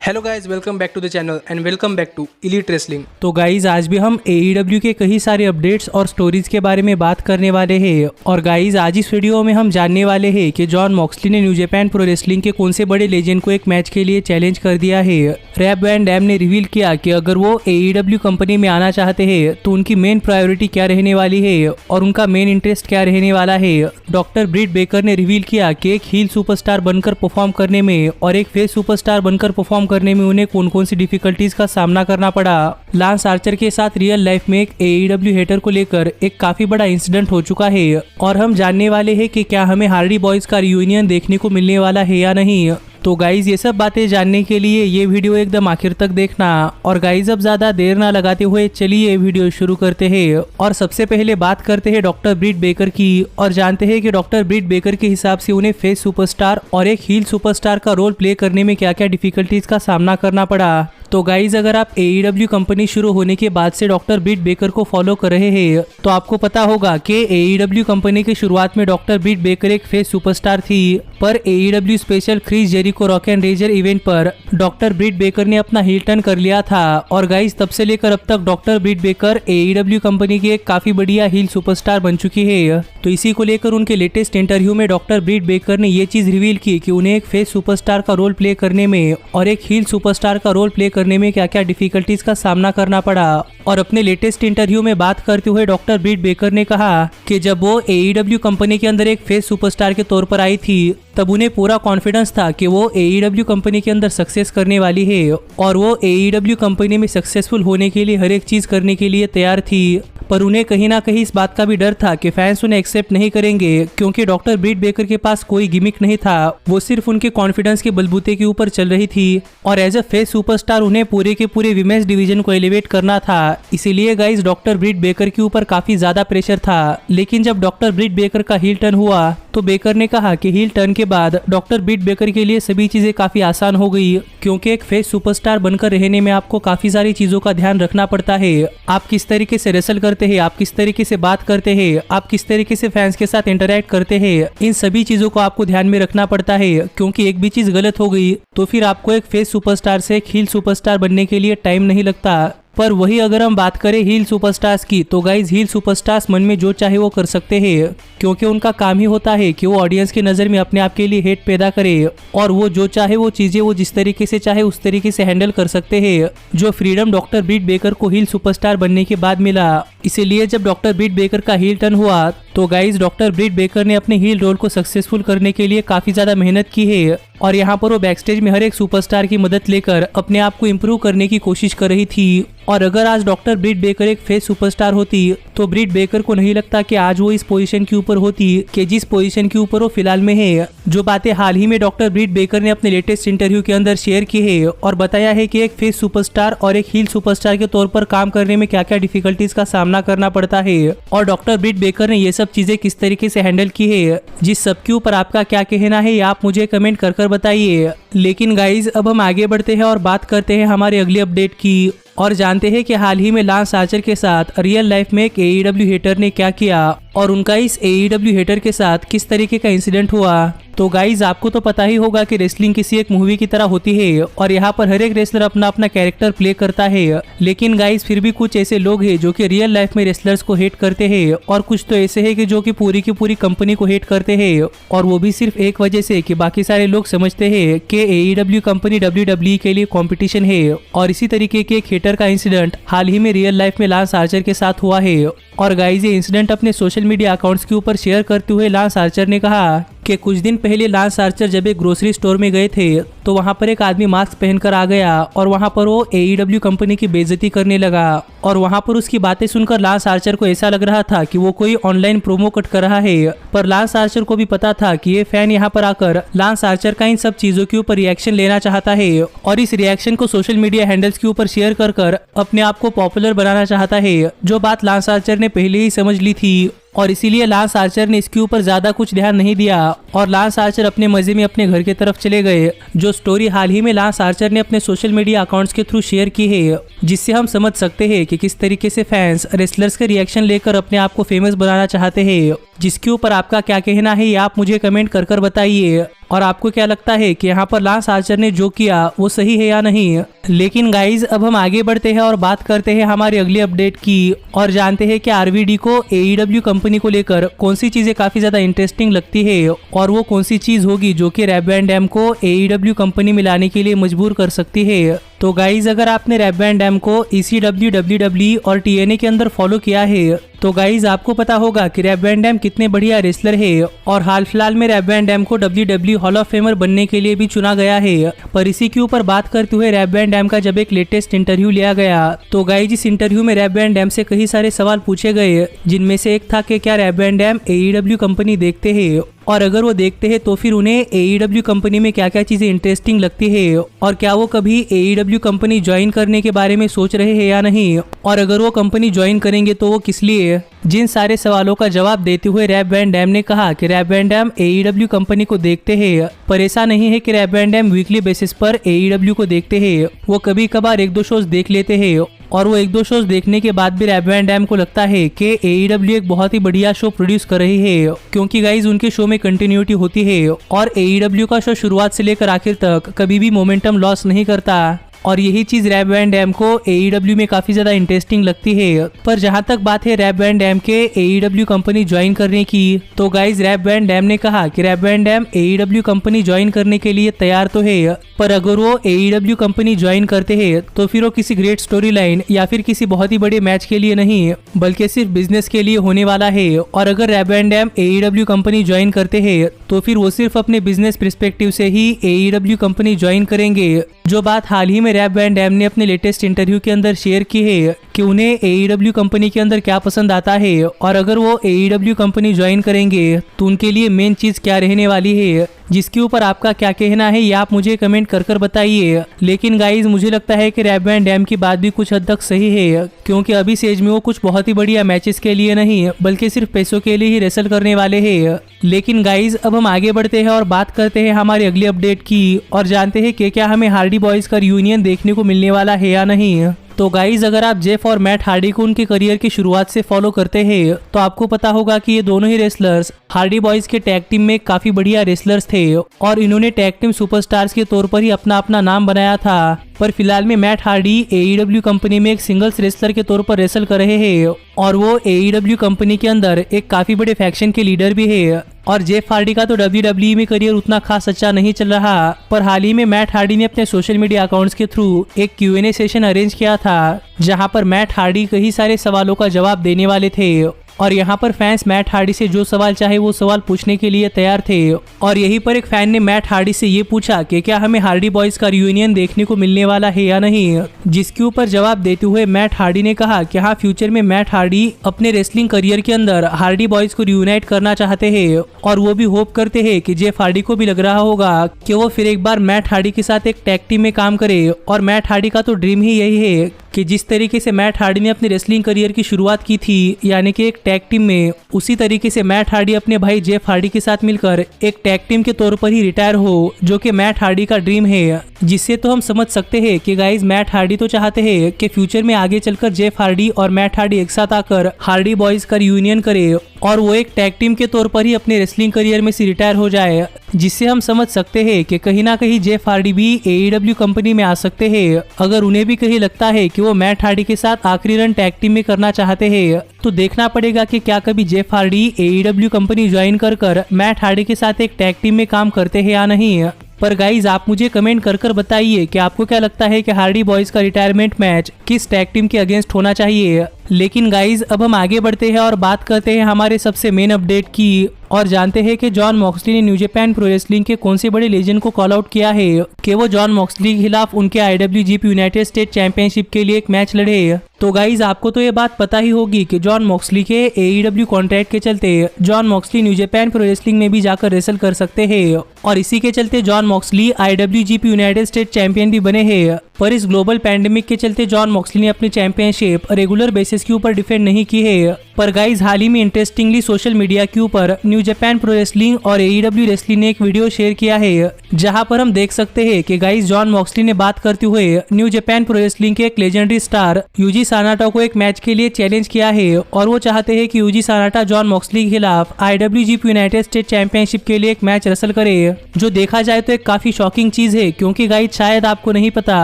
Hello guys, welcome back to the channel and welcome back to Elite Wrestling. तो guys आज भी हम AEW के कई सारे अपडेट्स और स्टोरीज के बारे में बात करने वाले हैं। और गाइज आज इस वीडियो में हम जानने वाले हैं कि जॉन मॉक्सली ने न्यू जापान प्रो रेसलिंग के कौन से बड़े लेजेंड को एक मैच के लिए चैलेंज कर दिया है। रैब वैन डैम ने रिवील किया कि अगर वो AEW कंपनी में आना चाहते हैं तो उनकी मेन प्रायोरिटी क्या रहने वाली है और उनका मेन इंटरेस्ट क्या रहने वाला है। डॉक्टर ब्रिट बेकर ने रिवील किया कि एक हील सुपरस्टार बनकर परफॉर्म करने में और एक फेस सुपरस्टार बनकर परफॉर्म करने में उन्हें कौन कौन सी डिफिकल्टीज का सामना करना पड़ा। लांस आर्चर के साथ रियल लाइफ में एक AEW हेटर को लेकर एक काफी बड़ा इंसिडेंट हो चुका है और हम जानने वाले हैं कि क्या हमें हार्डी बॉयज का रियूनियन देखने को मिलने वाला है या नहीं। तो गाइज ये सब बातें जानने के लिए ये वीडियो एकदम आखिर तक देखना। और गाइज अब ज्यादा देर ना लगाते हुए चलिए वीडियो शुरू करते हैं। और सबसे पहले बात करते हैं डॉक्टर ब्रिट बेकर की और जानते हैं कि डॉक्टर ब्रिट बेकर के हिसाब से उन्हें फेस सुपरस्टार और एक हील सुपरस्टार का रोल प्ले करने में क्या क्या डिफिकल्टीज का सामना करना पड़ा। तो गाइज अगर आप AEW कंपनी शुरू होने के बाद से डॉक्टर ब्रिट बेकर को फॉलो कर रहे हैं तो आपको पता होगा कि AEW कंपनी की शुरुआत में डॉक्टर ब्रिट बेकर एक फेस सुपरस्टार थी, पर AEW special Chris Jericho Rock and Rager event पर डॉक्टर ब्रिट बेकर ने अपना हील टर्न कर लिया था। और गाइज तब से लेकर अब तक doctor Britt baker AEW company की एक काफी बढ़िया हील सुपरस्टार बन चुकी है। तो इसी को लेकर उनके लेटेस्ट इंटरव्यू में डॉक्टर ब्रिट बेकर ने ये चीज रिवील की कि उन्हें एक फेस सुपरस्टार का रोल प्ले करने में और एक हील सुपरस्टार का रोल प्ले करने में क्या क्या डिफिकल्टीज का सामना करना पड़ा। और अपने लेटेस्ट इंटरव्यू में बात करते हुए डॉक्टर ब्रिट बेकर ने कहा कि जब वो AEW कंपनी के अंदर एक फेस सुपरस्टार के तौर पर आई थी तब उन्हें पूरा कॉन्फिडेंस था कि वो AEW कंपनी के अंदर सक्सेस करने वाली है और वो AEW कंपनी में सक्सेसफुल होने के लिए हर एक चीज करने के लिए तैयार थी। पर उन्हें कहीं ना कहीं इस बात का भी डर था कि फैंस उन्हें एक्सेप्ट नहीं करेंगे क्योंकि डॉक्टर ब्रिट बेकर के पास कोई गिमिक नहीं था, वो सिर्फ उनके कॉन्फिडेंस के बलबूते के ऊपर चल रही थी और एज अ फेस सुपरस्टार उन्हें पूरे के पूरे विमेंस डिवीजन को एलिवेट करना था। इसीलिए गाइज डॉक्टर ब्रिट बेकर के ऊपर काफी ज्यादा प्रेशर था। लेकिन जब डॉक्टर ब्रिट बेकर का हील टर्न हुआ तो बेकर ने कहा कि हील टर्न के बाद डॉक्टर ब्रिट बेकर के लिए सभी चीजें काफी आसान हो गई क्योंकि एक फेस सुपरस्टार बनकर रहने में आपको काफी सारी चीजों का ध्यान रखना पड़ता है। आप किस तरीके से रेसल करते हैं, आप किस तरीके से बात करते हैं, आप किस तरीके से फैंस के साथ इंटरैक्ट करते हैं, इन सभी चीजों को आपको ध्यान में रखना पड़ता है क्योंकि एक भी चीज गलत हो गई तो फिर आपको एक फेस सुपरस्टार से एक हील सुपरस्टार बनने के लिए टाइम नहीं लगता। पर वही अगर हम बात करें हील सुपरस्टार्स की तो गाइज हील सुपरस्टार्स मन में जो चाहे वो कर सकते हैं क्योंकि उनका काम ही होता है कि वो ऑडियंस की नज़र में अपने आप के लिए हेट पैदा करे और वो जो चाहे वो चीज़ें वो जिस तरीके से चाहे उस तरीके से हैंडल कर सकते हैं, जो फ्रीडम डॉक्टर ब्रिट बेकर को हील सुपरस्टार बनने के बाद मिला। इसीलिए जब डॉक्टर ब्रिट बेकर का हील टर्न हुआ तो गाइज डॉक्टर ब्रिट बेकर ने अपने हील रोल को सक्सेसफुल करने के लिए काफ़ी ज़्यादा मेहनत की है और यहाँ पर वो बैकस्टेज में हर एक सुपरस्टार की मदद लेकर अपने आप को इम्प्रूव करने की कोशिश कर रही थी। और अगर आज डॉक्टर ब्रिट बेकर एक फेस सुपरस्टार होती तो ब्रिट बेकर को नहीं लगता कि आज वो इस पोजीशन के ऊपर होती कि जिस पोजीशन के ऊपर वो फिलहाल में है। जो बातें हाल ही में डॉक्टर ब्रिट बेकर ने अपने लेटेस्ट इंटरव्यू के अंदर शेयर की है और बताया है कि एक फेस सुपरस्टार और एक हील सुपरस्टार के तौर पर काम करने में क्या क्या डिफिकल्टीज का सामना करना पड़ता है और डॉक्टर ब्रिट बेकर ने ये सब चीजें किस तरीके से हैंडल की है। जिस सब के ऊपर आपका क्या कहना है आप मुझे कमेंट कर बताइए। लेकिन गाइज अब हम आगे बढ़ते हैं और बात करते हैं हमारे अगली अपडेट की और जानते हैं कि हाल ही में लांस आर्चर के साथ रियल लाइफ में एक AEW हेटर ने क्या किया और उनका इस AEW हेटर के साथ किस तरीके का इंसिडेंट हुआ। तो गाइज आपको तो पता ही होगा कि रेसलिंग किसी एक मूवी की तरह होती है और यहाँ पर हर एक रेसलर अपना अपना कैरेक्टर प्ले करता है। लेकिन गाइज फिर भी कुछ ऐसे लोग हैं जो कि रियल लाइफ में रेसलर्स को हेट करते हैं और कुछ तो ऐसे हैं कि जो कि पूरी की पूरी कंपनी को हेट करते हैं और वो भी सिर्फ एक वजह से कि बाकी सारे लोग समझते हैं कि AEW कंपनी WWE के लिए कॉम्पिटिशन है। और इसी तरीके के एक हेटर का इंसिडेंट हाल ही में रियल लाइफ में लांस आर्चर के साथ हुआ है। और गाइज ये इंसिडेंट अपने सोशल मीडिया अकाउंट्स के ऊपर शेयर करते हुए लांस आर्चर ने कहा कि कुछ दिन पहले लांस आर्चर जब एक ग्रोसरी स्टोर में गए थे तो वहां पर एक आदमी मास्क पहनकर आ गया और वहां पर वो AEW कंपनी की बेइज्जती करने लगा और वहां पर उसकी बातें सुनकर लांस आर्चर को ऐसा लग रहा था कि वो कोई ऑनलाइन प्रोमो कट कर रहा है। पर लांस आर्चर को भी पता था कि ये फैन यहाँ पर आकर लांस आर्चर का इन सब चीजों के ऊपर रिएक्शन लेना चाहता है और इस रिएक्शन को सोशल मीडिया हैंडल्स के ऊपर शेयर कर अपने आप को पॉपुलर बनाना चाहता है। जो बात लांस आर्चर ने पहले ही समझ ली थी और इसीलिए लांस आर्चर ने इसके ऊपर ज्यादा कुछ ध्यान नहीं दिया और लांस आर्चर अपने मजे में अपने घर की तरफ चले गए। जो स्टोरी हाल ही में लांस आर्चर ने अपने सोशल मीडिया अकाउंट्स के थ्रू शेयर की है जिससे हम समझ सकते हैं कि किस तरीके से फैंस रेसलर्स के रिएक्शन लेकर अपने आप को फेमस बनाना चाहते हैं। जिसके ऊपर आपका क्या कहना है ये आप मुझे कमेंट कर बताइए। और आपको क्या लगता है कि यहाँ पर लांस आर्चर ने जो किया वो सही है या नहीं। लेकिन गाइज अब हम आगे बढ़ते हैं और बात करते हैं हमारी अगली अपडेट की और जानते हैं कि आरवीडी को AEW कंपनी को लेकर कौन सी चीजें काफी ज्यादा इंटरेस्टिंग लगती है और वो कौन सी चीज होगी जो कि रैप वैन डैम को AEW कंपनी में लाने के लिए मजबूर कर सकती है। तो गाइज अगर आपने रैप वैन डैम को ECW, WWE और TNA के अंदर फॉलो किया है तो गाइज आपको पता होगा कि रैप वैन डैम कितने बढ़िया रेसलर है और हाल फिलहाल में रैप वैन डैम को WWE हॉल ऑफ फेमर बनने के लिए भी चुना गया है। पर इसी के ऊपर बात करते हुए रैप वैन डैम का जब एक लेटेस्ट इंटरव्यू लिया गया तो गाइज इस इंटरव्यू में रैप वैन डैम से कई सारे सवाल पूछे गए, जिनमें से एक था कि क्या Rob Van Dam AEW company देखते हैं और अगर वो देखते हैं तो फिर उन्हें AEW कंपनी में क्या क्या चीजें इंटरेस्टिंग लगती है और क्या वो कभी AEW कंपनी ज्वाइन करने के बारे में सोच रहे हैं या नहीं, और अगर वो कंपनी ज्वाइन करेंगे तो वो किस लिए। जिन सारे सवालों का जवाब देते हुए रैप वैन डैम ने कहा कि Rob Van Dam AEW company को देखते हैं, पर ऐसा नहीं है कि Rob Van Dam weekly basis पर AEW को देखते हैं। वो कभी कभार एक दो शोज देख लेते हैं और वो एक दो शोज देखने के बाद भी रैप वैन डैम को लगता है कि AEW एक बहुत ही बढ़िया शो प्रोड्यूस कर रही है, क्योंकि गाइज उनके शो में कंटिन्यूटी होती है और AEW का शो शुरुआत से लेकर आखिर तक कभी भी मोमेंटम लॉस नहीं करता और यही चीज रैप वैन डैम को AEW में काफी ज्यादा इंटरेस्टिंग लगती है। पर जहां तक बात है रैप वैन डैम के AEW कंपनी ज्वाइन करने की तो गाइज रैप वैन डैम ने कहा कि Rob Van Dam AEW company join करने के लिए तैयार तो है, पर अगर वो AEW कंपनी ज्वाइन करते हैं तो फिर वो किसी ग्रेट स्टोरी लाइन या फिर किसी बहुत ही बड़े मैच के लिए नहीं बल्कि सिर्फ बिजनेस के लिए होने वाला है। और अगर Rob Van Dam AEW company join करते हैं तो फिर वो सिर्फ अपने बिजनेस पर्सपेक्टिव से ही AEW कंपनी ज्वाइन करेंगे, जो बात हाल ही में रैप वैन डैम ने अपने लेटेस्ट इंटरव्यू के अंदर शेयर की है कि उन्हें AEW कंपनी के अंदर क्या पसंद आता है और अगर वो AEW कंपनी ज्वाइन करेंगे तो उनके लिए मेन चीज क्या रहने वाली है। जिसके ऊपर आपका क्या कहना है ये आप मुझे कमेंट कर कर बताइए। लेकिन गाइज मुझे लगता है कि रैप वैन डैम की बात भी कुछ हद तक सही है, क्योंकि अभी स्टेज में वो कुछ बहुत ही बढ़िया मैचेस के लिए नहीं बल्कि सिर्फ पैसों के लिए ही रेसल करने वाले हैं। लेकिन गाइज अब हम आगे बढ़ते हैं और बात करते हैं हमारी अगली अपडेट की और जानते हैं कि क्या हमें हार्डी बॉयज का रियूनियन देखने को मिलने वाला है या नहीं। तो गाइज अगर आप जेफ और मैट हार्डी को उनके करियर की शुरुआत से फॉलो करते हैं तो आपको पता होगा कि ये दोनों ही रेसलर्स हार्डी बॉयज के टैग टीम में काफी बढ़िया रेसलर्स थे और इन्होंने टैग टीम सुपरस्टार्स के तौर पर ही अपना नाम बनाया था। पर फिलहाल में मैट हार्डी AEW कंपनी में एक सिंगल्स रेसलर के तौर पर रेसल कर रहे हैं और वो AEW कंपनी के अंदर एक काफी बड़े फैक्शन के लीडर भी है। और जेफ हार्डी का तो WWE में करियर उतना खास अच्छा नहीं चल रहा, पर हाल ही में मैट हार्डी ने अपने सोशल मीडिया अकाउंट्स के थ्रू एक Q&A सेशन अरेंज किया था जहां पर मैट हार्डी कई सारे सवालों का जवाब देने वाले थे और यहाँ पर फैंस मैट हार्डी से जो सवाल चाहे वो सवाल पूछने के लिए तैयार थे। और यहीं पर एक फैन ने मैट हार्डी से ये पूछा कि क्या हमें हार्डी बॉयज का रियूनियन देखने को मिलने वाला है या नहीं, जिसके ऊपर जवाब देते हुए मैट हार्डी ने कहा कि हाँ, फ्यूचर में मैट हार्डी अपने रेसलिंग करियर के अंदर हार्डी बॉयज को रियूनाइट करना चाहते हैं और वो भी होप करते हैं कि जेफ हार्डी को भी लग रहा होगा कि वो फिर एक बार मैट हार्डी के साथ एक टैग टीम में काम करे। और मैट हार्डी का तो ड्रीम ही यही है कि जिस तरीके से मैट हार्डी ने अपनी रेसलिंग करियर की शुरुआत की थी यानी कि एक टैग टीम में, उसी तरीके से मैट हार्डी अपने भाई जेफ हार्डी के साथ मिलकर एक टैग टीम के तौर पर ही रिटायर हो, जो कि मैट हार्डी का ड्रीम है। जिससे तो हम समझ सकते हैं कि गाइज मैट हार्डी तो चाहते हैं कि फ्यूचर में आगे चलकर जेफ हार्डी और मैट हार्डी एक साथ आकर हार्डी बॉयज का रियूनियन करे और वो एक टैग टीम के तौर पर ही अपने रेसलिंग करियर में से रिटायर हो जाए। जिससे हम समझ सकते हैं कि कहीं ना कहीं जेफ हार्डी भी AEW कंपनी में आ सकते हैं अगर उन्हें भी कहीं लगता है कि वो मैट हार्डी के साथ आखिरी रन टैग टीम में करना चाहते हैं। तो देखना पड़ेगा कि क्या कभी Jeff Hardy AEW company join कर मैट हार्डी के साथ एक टैग टीम में काम करते हैं या नहीं। पर गाइज आप मुझे कमेंट कर बताइए कि आपको क्या लगता है कि हार्डी बॉयज का रिटायरमेंट मैच किस टैग टीम के अगेंस्ट होना चाहिए। लेकिन गाइज अब हम आगे बढ़ते हैं और बात करते हैं हमारे सबसे मेन अपडेट की और जानते हैं कि जॉन मॉक्सली ने न्यू जापान प्रो रेसलिंग के कौन से बड़े लेजेंड को कॉल आउट किया है कि वो जॉन मॉक्सली के खिलाफ उनके IWGP यूनाइटेड स्टेट चैंपियनशिप के लिए एक मैच लड़े। तो गाइज आपको तो ये बात पता ही होगी कि जॉन मॉक्सली के AEW कॉन्ट्रैक्ट के चलते John Moxley new Japan pro wrestling में भी जाकर रेसल कर सकते हैं और इसी के चलते John Moxley IWGP United state champion भी बने हैं। पर इस ग्लोबल पैंडेमिक के चलते जॉन मॉक्सली ने अपनी चैंपियनशिप रेगुलर बेसिस के ऊपर डिफेंड नहीं की है। पर गाइज हाल ही में इंटरेस्टिंगली सोशल मीडिया के ऊपर new new Japan pro wrestling और AEW रेसलिंग ने एक वीडियो शेयर किया है जहां पर हम देख सकते हैं कि गाइस जॉन मॉक्सली ने बात करते हुए न्यू जापान प्रो रेसलिंग के एक लेजेंडरी स्टार यूजी सानाटा को एक मैच के लिए चैलेंज किया है और वो चाहते हैं कि यूजी सानाटा जॉन मॉक्सली के खिलाफ IWGP यूनाइटेड स्टेट चैंपियनशिप के लिए एक मैच रसल करे। जो देखा जाए तो एक काफी शॉकिंग चीज है क्योंकि गाइस शायद आपको नहीं पता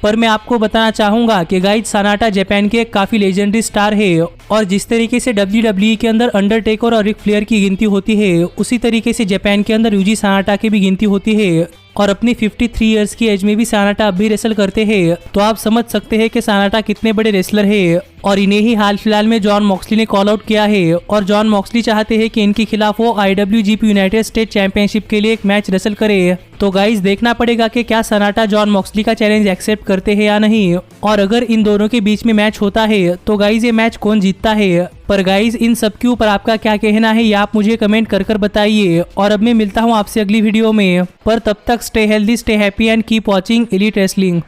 पर मैं आपको बताना चाहूंगा कि गाइस सानाटा जापान के एक काफी लेजेंडरी स्टार है और जिस तरीके से WWE के अंदर अंडरटेकर और रिक फ्लेयर की गिनती होती है उसी तरीके से जापान के अंदर यूजी सानाटा की भी गिनती होती है और अपनी 53 इयर्स की एज में भी सानाटा अब भी रेसल करते हैं। तो आप समझ सकते हैं कि सानाटा कितने बड़े रेसलर है और इन्हें ही हाल फिलहाल में जॉन मॉक्सली ने कॉल आउट किया है और जॉन मॉक्सली चाहते हैं कि इनके खिलाफ वो IWGP यूनाइटेड स्टेट चैंपियनशिप के लिए एक मैच रेसल करे। तो गाइस देखना पड़ेगा कि क्या सानाटा जॉन मॉक्सली का चैलेंज एक्सेप्ट करते हैं या नहीं और अगर इन दोनों के बीच में मैच होता है तो गाइस ये मैच कौन जीतता है। पर गाइस इन सब के ऊपर आपका क्या कहना है ये आप मुझे कमेंट कर बताइए और अब मैं मिलता हूँ आपसे अगली वीडियो में। पर तब तक stay healthy, stay happy and keep watching elite wrestling.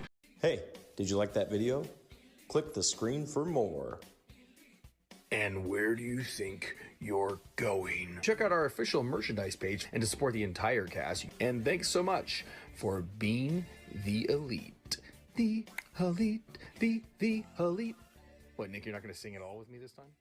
Hey, did you like that video? Click the screen for more. And where do you think you're going? Check out our official merchandise page and to support the entire cast. And thanks so much for being the elite. The elite, the elite. What, Nick, you're not going to sing it all with me this time?